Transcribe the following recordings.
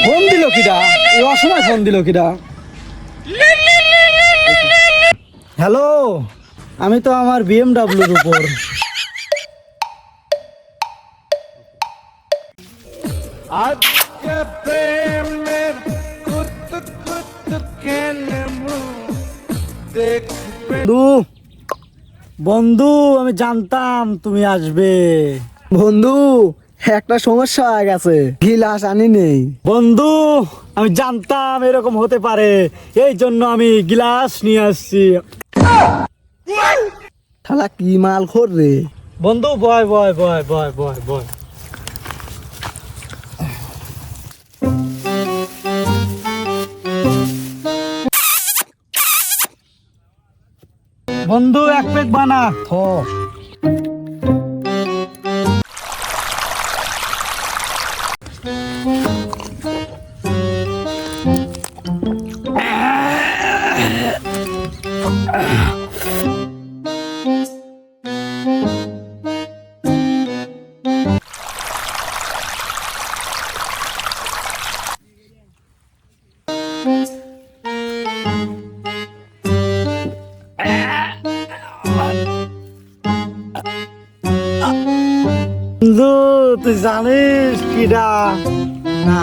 Phone দিল কিডা? এই অসময় ফোন দিল কিডা? হ্যালো, আমি তো আমার বিএমডাব্লিউর উপর। বন্ধু, আমি জানতাম তুমি আসবে। বন্ধু, একটা সমস্যা হয়ে গেছে, গিলাস আনি নেই। বন্ধু, আমি জানতাম এরকম হতে পারে, এই জন্য আমি গ্লাস নিয়ে আসছি। শালা কি মাল খোর রে। বন্ধু, বয় বয় বয় বয় বয় বয়। বন্ধু, এক প্লেট বানা। থ বন্ধু, তুই জানিস কিডা? না,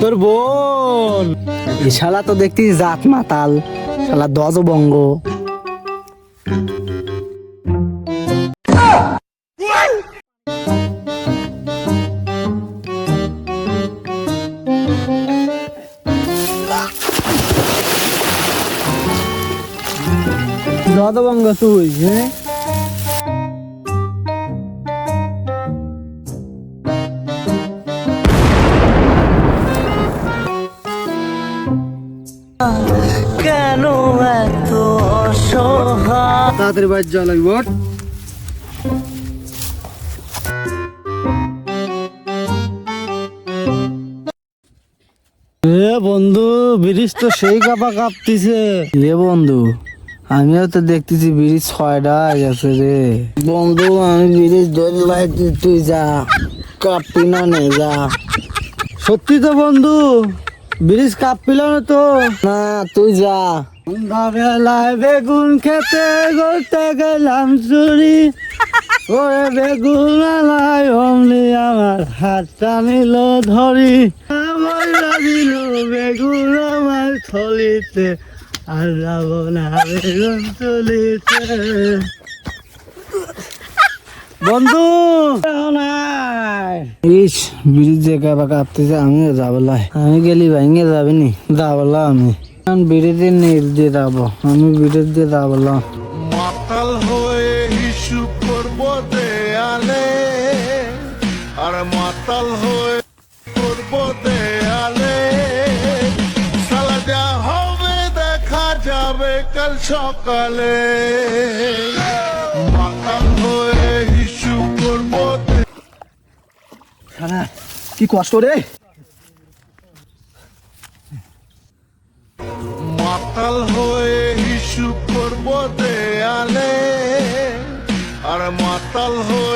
তোর বোন। এই শালা তো দেখতি জাত মাতাল, শালা দজবঙ্গ। দজবঙ্গ তুই, হ্যাঁ? কেন এত অসহায়? তাড়াতাড়ি বাইর যাওয়া লাগবে। এ বন্ধু, ব্রিজ তো সেই কাপা কাঁপতিছে। রে বন্ধু, আমিও তো দেখতেছি ব্রিজ 6টা হয়ে গেছে রে। বন্ধু, আমি ব্রিজ ধরে লাইছি, তুই যা, কাঁপি না নে, যা। সত্যি তো বন্ধু, ব্রিজ কাঁপছিল না তো? না, তুই যা। সন্ধ্যাবেলায় বেগুন খেতে করতে গেলাম চুরি, ওরে বেগুন আলাই অমনি আমার হাতটা নিল ধরি, আমার দিল বেগুন আমার থলিতে, আর যাব না বেগুন চলিতে। বন্ধু, নাই ইস, ব্রিজ যে কাপা কাঁপতেছে, আমিও যাবলাই। আমি গেলি ভাঙে যাবিনি, যাবলা আমি। ব্রিজের নিচ দিয়ে যাবো, আমি ব্রিজ দিয়ে যাবলাম। মাতাল হয়ে হিসু করব দেয়ালে, আর মাতাল হয়ে করব দেয়ালে, সালা যা হবে দেখা যাবে কাল সকালে। মাতাল হয়ে হিসু করব শালা কি কষ্ট রে। মাতাল হয়ে হিসু করব দেয়ালে, আর মাতাল হয়ে